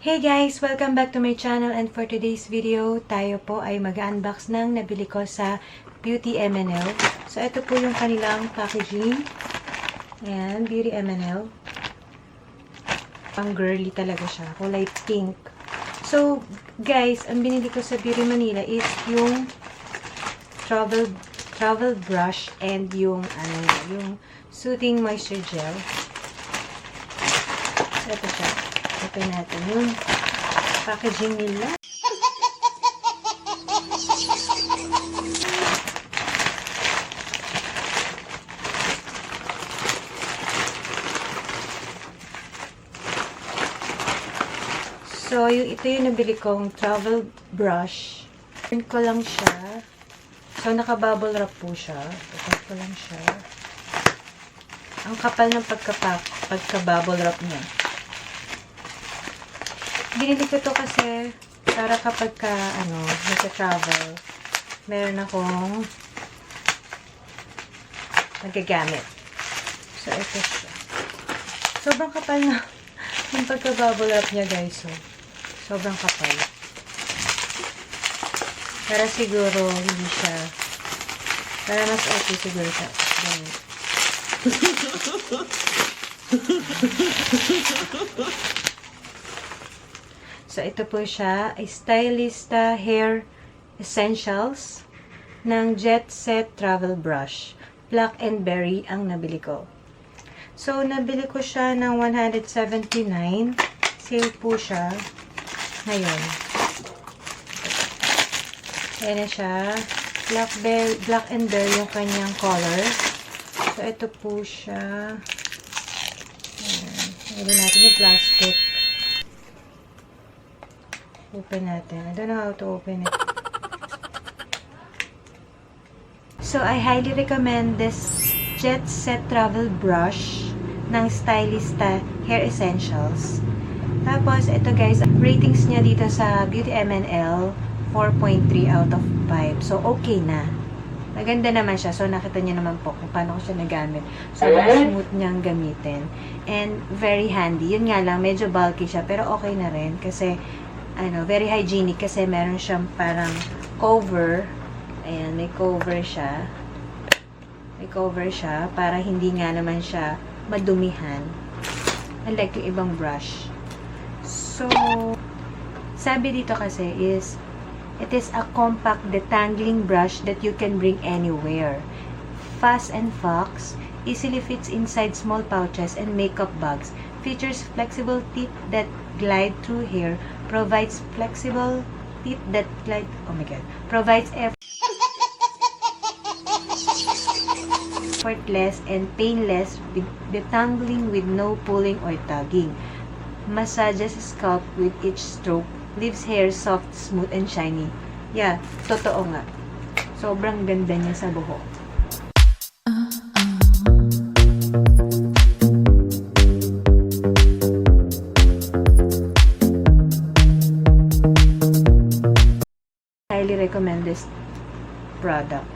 Hey guys! Welcome back to my channel, and for today's video, tayo po ay mag-unbox ng nabili ko sa Beauty M&L. So, ito po yung kanilang packaging. Ayan, Beauty M&L. Pang girly talaga siya. Kulay pink. So, guys, ang binili ko sa Beauty Manila is yung travel brush and yung soothing moisture gel. So, ito siya. Open natin yung packaging nila. So, ito yung nabili kong travel brush. Open ko lang siya. So, naka-bubble wrap po siya. Open ko lang siya. Ang kapal ng pagka-bubble wrap niya. Binili ko to kasi para kapag nasa-travel, meron akong nagagamit. So, ito siya. Sobrang kapal na yung pagka-bubble wrap niya, guys. So, sobrang kapal. Para siguro hindi siya, para mas okay siguro siya. So, ito po siya, Stylista Hair Essentials ng Jet Set Travel Brush. Black and Berry ang nabili ko. So, nabili ko siya ng 179. Sale po siya ngayon. Ayan na siya. Black and Berry yung kanyang color. So, ito po siya. Ayan. Lagyan natin yung plastic. Open natin. I don't know how to open it. So, I highly recommend this Jet Set Travel Brush ng Stylista Hair Essentials. Tapos, ito guys, ratings niya dito sa Beauty M&L, 4.3 out of 5. So, okay na. Maganda naman siya. So, nakita niyo naman po kung paano ko siya nagamit. So, smooth niyang gamitin. And, very handy. Yun nga lang, medyo bulky siya. Pero, okay na rin. Kasi, very hygienic kasi meron siyang parang cover. Ayan, may cover siya. May cover siya para hindi nga naman siya madumihan. Unlike yung ibang brush. So, sabi dito kasi is, it is a compact detangling brush that you can bring anywhere. Fast and fox, easily fits inside small pouches and makeup bags. Features flexible tip that glide through hair, provides flexible tip that glide, provides effortless and painless detangling with no pulling or tugging. Massages scalp with each stroke, leaves hair soft, smooth, and shiny. Yeah, totoo nga. Sobrang ganda niya sa buhok. Highly recommend this product.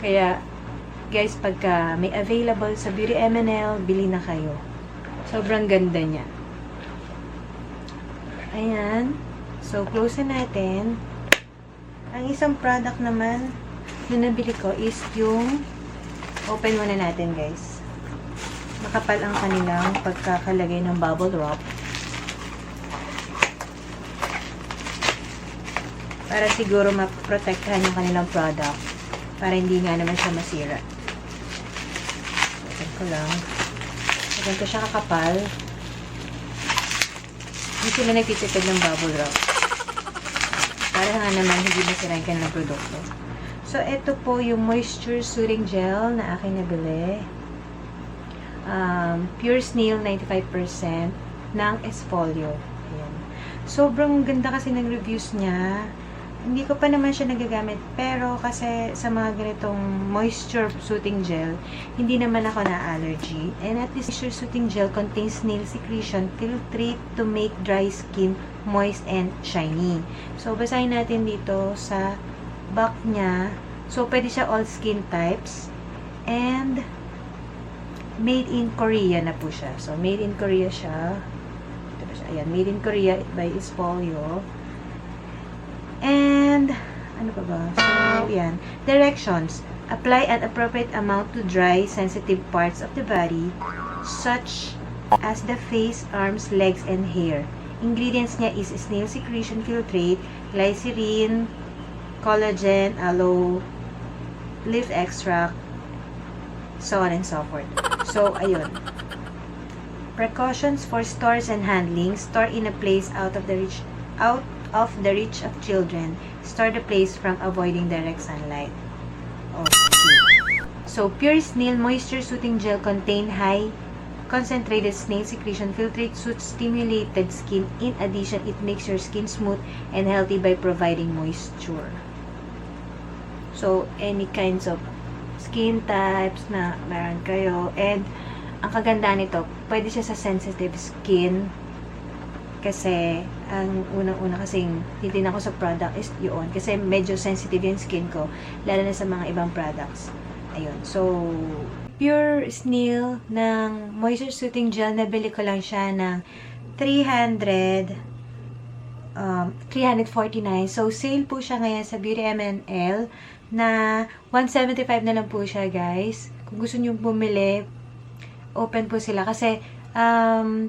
Kaya, guys, pagka may available sa Beauty M&L, bili na kayo. Sobrang ganda niya. Ayan. So, close na natin. Ang isang product naman na nabili ko is yung open muna natin, guys. Makapal ang kanilang pagkakalagay ng bubble wrap. Para siguro maprotektahan yung kanilang product. Para hindi nga naman siya masira. Open ko lang. Open ko siya kakapal. Hindi sila nagtitipid ng bubble wrap. Para nga naman hindi masira yung kanilang produkto. So, ito po yung moisture soothing gel na aking nabili. Pure Snail 95% ng Esfolio. Ayan. Sobrang ganda kasi ng reviews niya. Hindi ko pa naman siya nagagamit, pero kasi sa mga ganitong moisture soothing gel, hindi naman ako na-allergy. And at least moisture soothing gel contains snail secretion filtrate to make dry skin moist and shiny. So, basahin natin dito sa back niya So, pwede siya all skin types. And, made in Korea na po siya. So, made in Korea siya. Ito ba siya? Ayan, made in Korea by Ispolio. And, ano pa ba? So, yan. Directions. Apply an appropriate amount to dry, sensitive parts of the body, such as the face, arms, legs, and hair. Ingredients niya is snail secretion filtrate, glycerin, collagen, aloe, leaf extract, so on and so forth. So, ayun. Precautions for stores and handling. Store in a place out of the reach of children. Store the place from avoiding direct sunlight. Okay. So, pure snail moisture soothing gel contain high concentrated snail secretion filtrate soothes stimulated skin. In addition, it makes your skin smooth and healthy by providing moisture. So, any kinds of skin types na meron kayo. And, ang kaganda nito, pwede siya sa sensitive skin. Kasi, ang unang-una kasing titignan ko sa product is yun. Kasi medyo sensitive yung skin ko. Lalo na sa mga ibang products. Ayun. So, pure snail ng moisture soothing gel. Nabili ko lang siya ng 349. So, sale po siya ngayon sa Beauty MNL na 175 na lang po siya, guys. Kung gusto nyo bumili, open po sila. Kasi,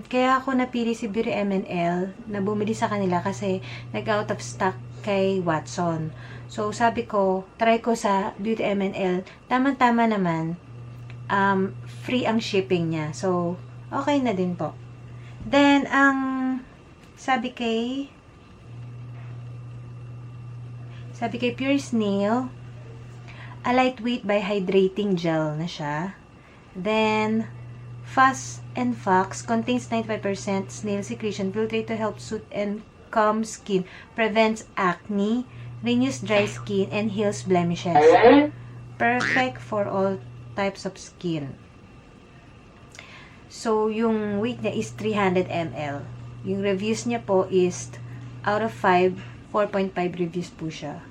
kaya ako napili si Beauty MNL na bumili sa kanila kasi nag-out of stock kay Watson. So, sabi ko, try ko sa Beauty MNL. Tama-tama naman, free ang shipping niya. So, okay na din po. Then, sabi kay Pure Snail, a lightweight by hydrating gel na siya. Then, Fuss and Fox contains 95% snail secretion filtrate to help soothe and calm skin, prevents acne, renews dry skin, and heals blemishes. Perfect for all types of skin. So, yung weight niya is 300 ml. Yung reviews niya po is out of 5, 4.5 reviews po siya.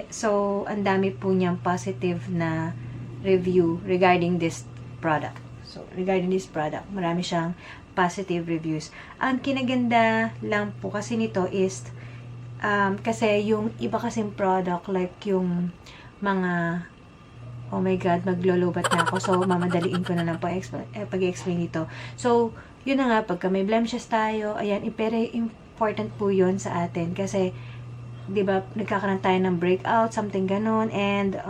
So, ang dami po niyang positive na review regarding this product. So, regarding this product, marami siyang positive reviews. Ang kinaganda lang po kasi nito is, kasi yung iba kasing product, like yung mga, oh my God, maglolobat na ako. So, mamadaliin ko na lang po pag-explain ito. So, yun na nga, pagka may blemishes tayo, ayan, very important po yun sa atin. Kasi, di ba, nagkakaroon tayo ng breakout, something ganon, and,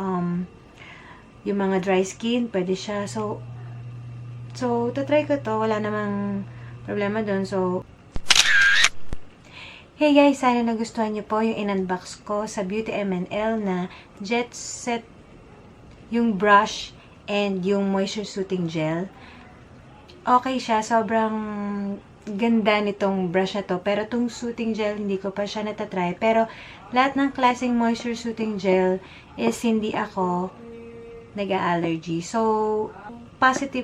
yung mga dry skin, pwede siya. So, tatry ko to. Wala namang problema dun. So, hey guys, sana nagustuhan niyo po yung in-unbox ko sa Beauty MNL na Jet Set, yung brush and yung moisture soothing gel. Okay siya. Sobrang ganda nitong brush na to. Pero itong soothing gel, hindi ko pa siya natatry. Pero, lahat ng klaseng moisture soothing gel is hindi ako nag-allergy. So,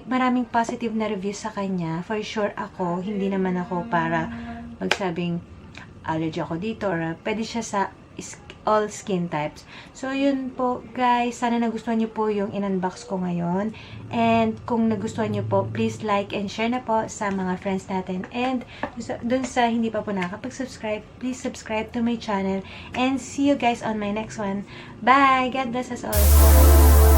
maraming positive na reviews sa kanya. For sure ako, hindi naman ako para magsabing allergy ako dito or pwede siya sa all skin types. So, yun po guys. Sana nagustuhan niyo po yung in-unbox ko ngayon. And kung nagustuhan niyo po, please like and share na po sa mga friends natin. And dun sa hindi pa po nakakapag-subscribe, please subscribe to my channel. And see you guys on my next one. Bye! God bless us all.